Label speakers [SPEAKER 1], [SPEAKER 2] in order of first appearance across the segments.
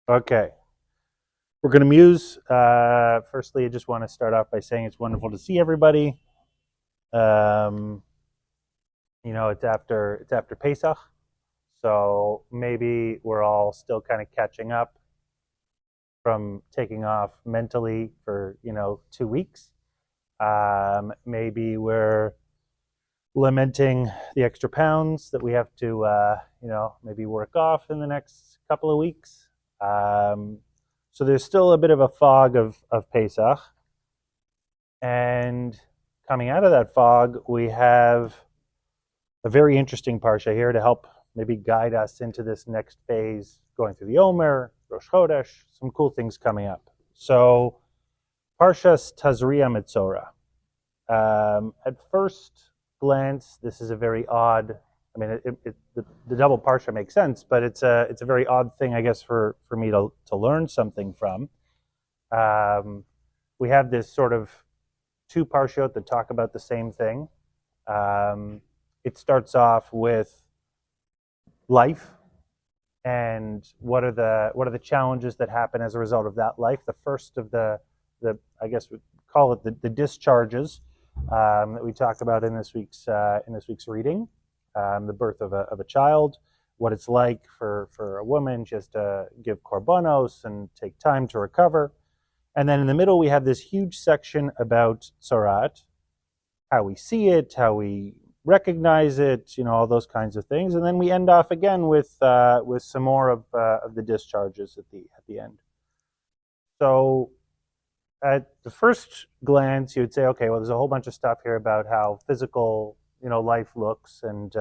[SPEAKER 1] Okay, we're going to muse. Firstly, I just want to start off by saying it's wonderful to see everybody. Um, it's after Pesach, so maybe we're all still kind of catching up from taking off mentally for 2 weeks. Maybe we're lamenting the extra pounds that we have to maybe work off in the next couple of weeks. Um, so there's still a bit of a fog of Pesach. And coming out of that fog, we have a very interesting parsha here to help maybe guide us into this next phase, going through the Omer, Rosh Chodesh, some cool things coming up. So, Parshas Tazria-Metzorah. At first glance, this is a very odd. I mean, the double parsha makes sense, but it's a very odd thing, I guess, for me to learn something from. We have this sort of two parshot that talk about the same thing. It starts off with life and what are the challenges that happen as a result of that life. The first of the I guess we call it the discharges that we talk about in this week's reading, the birth of a child, what it's like for a woman just to give korbanos and take time to recover. And then in the middle, we have this huge section about Tzorat, how we see it, how we recognize it, all those kinds of things. And then we end off again with some more of the discharges at the end. So at the first glance, you would say, okay, well, there's a whole bunch of stuff here about how physical, life looks, and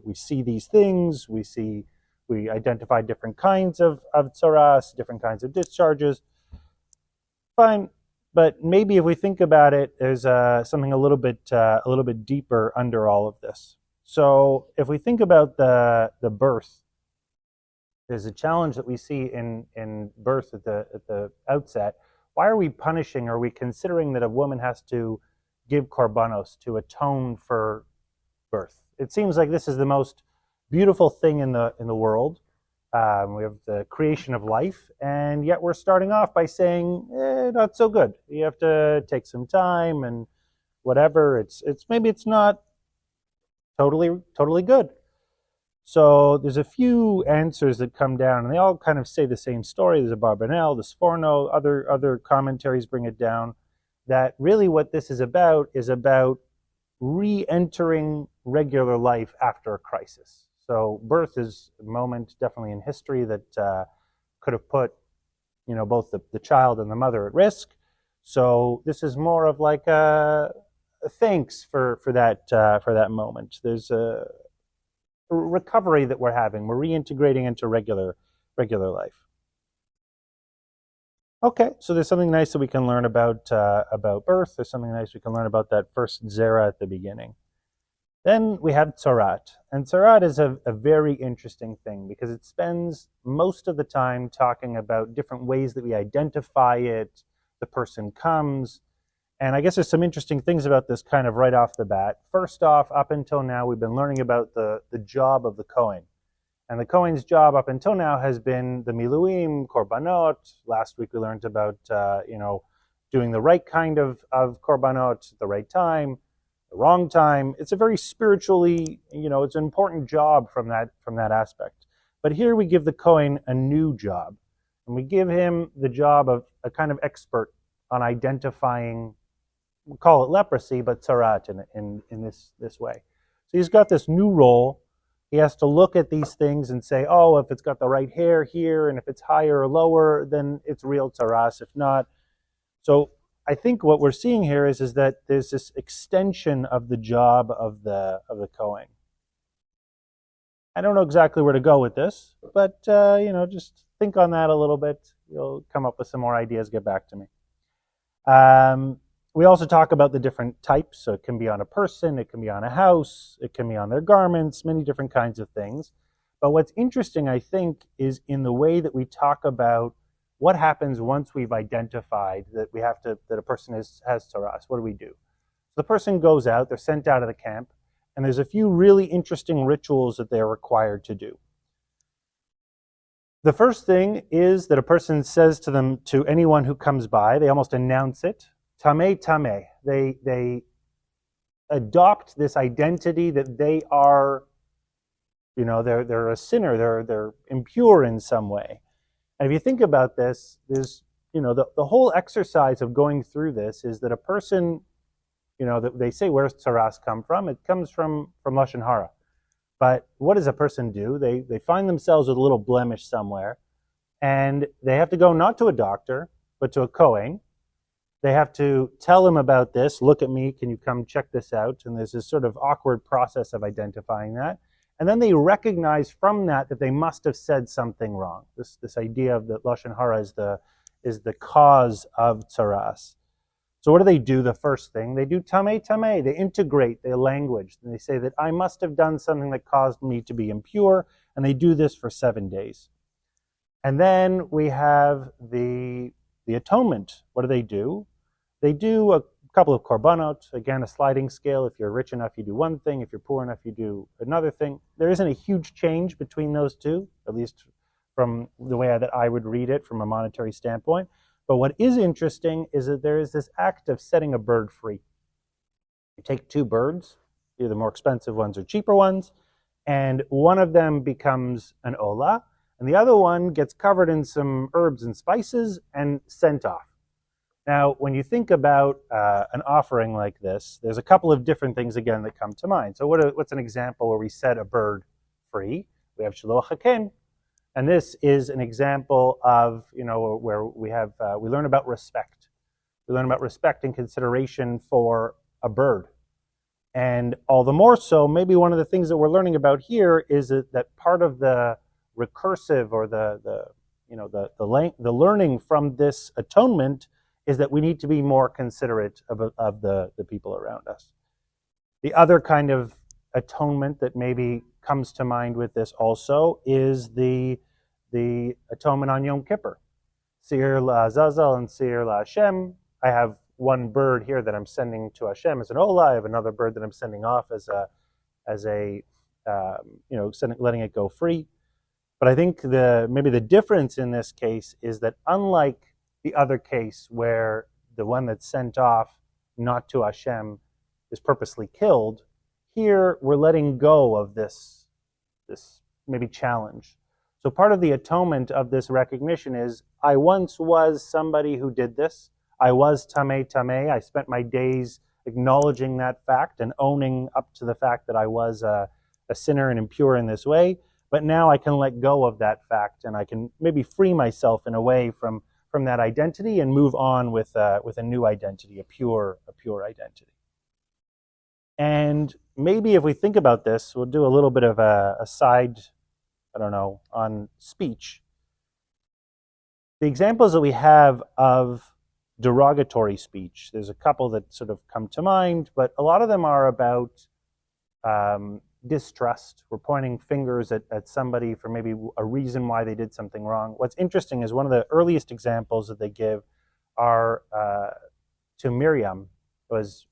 [SPEAKER 1] we see these things, we identify different kinds of tzoras, different kinds of discharges. Fine, but maybe if we think about it, there's something a little bit deeper under all of this. So if we think about the birth, there's a challenge that we see in birth at the outset. Why are we punishing? Are we considering that a woman has to give korbanos to atone for birth? It seems like this is the most beautiful thing in the world. We have the creation of life, and yet we're starting off by saying, not so good. You have to take some time and whatever. It's maybe it's not totally good. So there's a few answers that come down, and they all kind of say the same story. There's a Barbanel, the Sforno, other commentaries bring it down, that really what this is about re-entering regular life after a crisis. So birth is a moment definitely in history that could have put, both the child and the mother at risk. So this is more of like a thanks for that moment. There's a recovery that we're having. We're reintegrating into regular life. Okay, so there's something nice that we can learn about birth. There's something nice we can learn about that first zera at the beginning. Then we have Tzorat. And Tzorat is a very interesting thing because it spends most of the time talking about different ways that we identify it, the person comes. And I guess there's some interesting things about this kind of right off the bat. First off, up until now, we've been learning about the job of the Kohen. And the Kohen's job up until now has been the Miluim, Korbanot. Last week we learned about, doing the right kind of Korbanot at the right time, the wrong time. It's a very spiritually, it's an important job from that aspect. But here we give the Kohen a new job, and we give him the job of a kind of expert on identifying, we'll call it leprosy, but tzarat in this way. So he's got this new role. He has to look at these things and say, oh, if it's got the right hair here, and if it's higher or lower, then it's real tzaras. If not, so I think what we're seeing here is that there's this extension of the job of the Kohen. I don't know exactly where to go with this, but just think on that a little bit. You'll come up with some more ideas. Get back to me. We also talk about the different types. So it can be on a person, it can be on a house, it can be on their garments, many different kinds of things. But what's interesting, I think, is in the way that we talk about what happens once we've identified that that a person has tzaras. What do we do? So the person goes out, they're sent out of the camp, and there's a few really interesting rituals that they're required to do. The first thing is that a person says to anyone who comes by, they almost announce it, tameh tameh. They adopt this identity that they are, they're a sinner, they're impure in some way. And if you think about this, there's, the whole exercise of going through this is that a person, that they say, where's tzaras come from? It comes from Lashon Hara. But what does a person do? They find themselves with a little blemish somewhere, and they have to go not to a doctor, but to a Kohen. They have to tell him about this. Look at me. Can you come check this out? And there's this sort of awkward process of identifying that. And then they recognize from that they must have said something wrong. This idea of that Lashon Hara is the cause of tzaras. So what do? The first thing, they do tameh tameh. They integrate their language. And they say that I must have done something that caused me to be impure. And they do this for 7 days. And then we have the atonement. What do? They do a couple of korbanot, again, a sliding scale. If you're rich enough, you do one thing. If you're poor enough, you do another thing. There isn't a huge change between those two, at least from the way that I would read it from a monetary standpoint. But what is interesting is that there is this act of setting a bird free. You take 2 birds, either more expensive ones or cheaper ones, and one of them becomes an olah, and the other one gets covered in some herbs and spices and sent off. Now, when you think about an offering like this, there's a couple of different things, again, that come to mind. So what's an example where we set a bird free? We have Shiloh Haken. And this is an example of, where we learn about respect. We learn about respect and consideration for a bird. And all the more so, maybe one of the things that we're learning about here is that part of the recursive or the learning from this atonement is that we need to be more considerate of the people around us. The other kind of atonement that maybe comes to mind with this also is the atonement on Yom Kippur. Seir la'Azazel and Seir la'Hashem. I have one bird here that I'm sending to Hashem as an olah. I have another bird that I'm sending off as a letting it go free. But I think maybe the difference in this case is that unlike the other case where the one that's sent off not to Hashem is purposely killed, here we're letting go of this maybe challenge. So part of the atonement of this recognition is, I once was somebody who did this. I was tameh tameh. I spent my days acknowledging that fact and owning up to the fact that I was a sinner and impure in this way. But now I can let go of that fact, and I can maybe free myself in a way from that identity and move on with a new identity, a pure identity. And maybe if we think about this, we'll do a little bit of a side, on speech. The examples that we have of derogatory speech, there's a couple that sort of come to mind, but a lot of them are about distrust. We're pointing fingers at somebody for maybe a reason why they did something wrong. What's interesting is one of the earliest examples that they give are to Miriam, was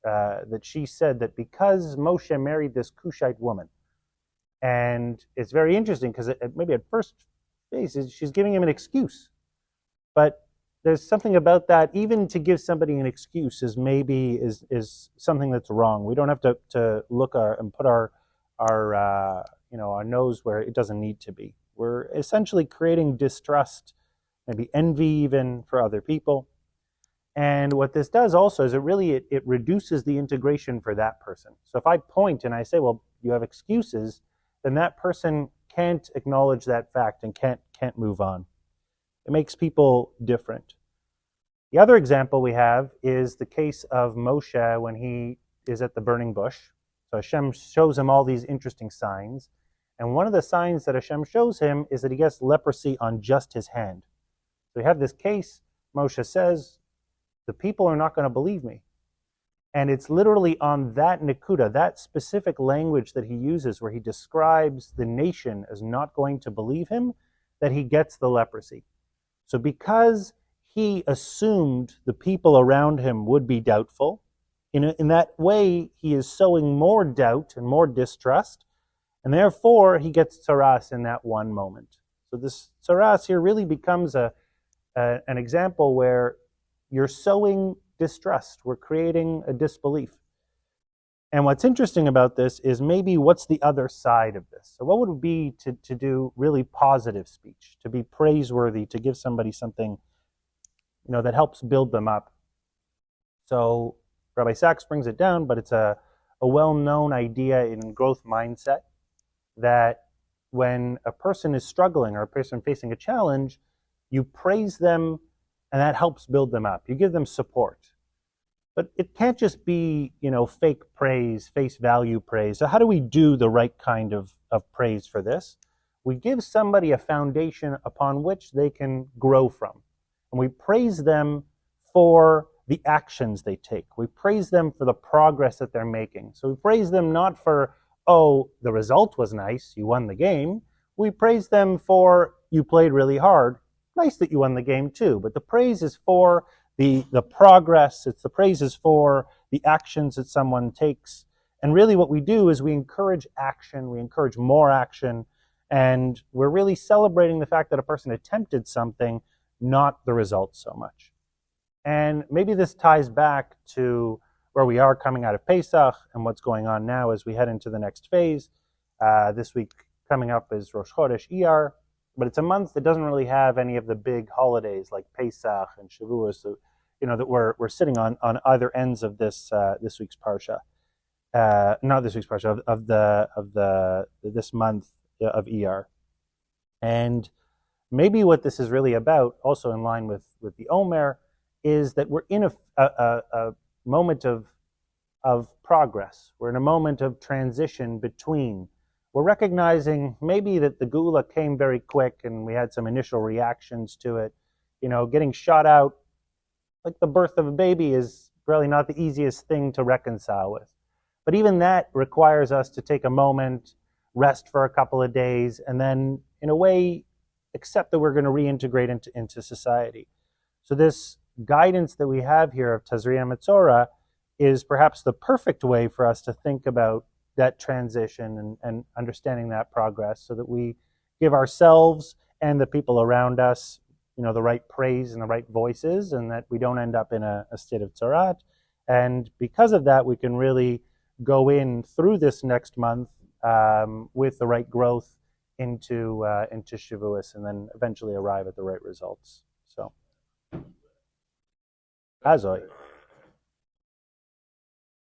[SPEAKER 1] that she said that because Moshe married this Cushite woman, and it's very interesting because maybe at first base she's giving him an excuse, but there's something about that. Even to give somebody an excuse is something that's wrong. We don't have to look and put our nose where it doesn't need to be. We're essentially creating distrust, maybe envy even for other people. And what this does also is it reduces the integration for that person. So if I point and I say, well, you have excuses, then that person can't acknowledge that fact and can't move on. It makes people different. The other example we have is the case of Moshe when he is at the burning bush. So Hashem shows him all these interesting signs. And one of the signs that Hashem shows him is that he gets leprosy on just his hand. So we have this case, Moshe says, the people are not going to believe me. And it's literally on that nekuda, that specific language that he uses where he describes the nation as not going to believe him, that he gets the leprosy. So because he assumed the people around him would be doubtful, in that way he is sowing more doubt and more distrust, and therefore he gets tzaras in that one moment. So this tsaras here really becomes an example where you're sowing distrust. We're creating a disbelief. And what's interesting about this is maybe what's the other side of this? So what would it be to do really positive speech, to be praiseworthy, to give somebody something, that helps build them up? So Rabbi Sachs brings it down, but it's a well-known idea in growth mindset that when a person is struggling or a person facing a challenge, you praise them and that helps build them up. You give them support. But it can't just be, fake praise, face value praise. So how do we do the right kind of praise for this? We give somebody a foundation upon which they can grow from. And we praise them for the actions they take. We praise them for the progress that they're making. So we praise them not for, oh, the result was nice, you won the game. We praise them for, you played really hard. Nice that you won the game too. But the praise is for the progress. It's the praises for the actions that someone takes. And really what we do is we encourage action. We encourage more action. And we're really celebrating the fact that a person attempted something, not the result so much. And maybe this ties back to where we are coming out of Pesach and what's going on now as we head into the next phase. This week coming up is Rosh Chodesh Iyar, but it's a month that doesn't really have any of the big holidays like Pesach and Shavuos, so, that we're sitting on either ends of this week's Parsha. Not this week's Parsha, of this month of Iyar. And maybe what this is really about, also in line with the Omer, is that we're in a moment of progress. We're in a moment of transition between. We're recognizing maybe that the Geula came very quick and we had some initial reactions to it. Getting shot out, like the birth of a baby, is really not the easiest thing to reconcile with. But even that requires us to take a moment, rest for a couple of days, and then, in a way, accept that we're going to reintegrate into society. So this guidance that we have here of Tazria-Metzorah is perhaps the perfect way for us to think about that transition and understanding that progress, so that we give ourselves and the people around us, the right praise and the right voices, and that we don't end up in a state of tzarat. And because of that, we can really go in through this next month with the right growth into Shavuos, and then eventually arrive at the right results. So, Azoi.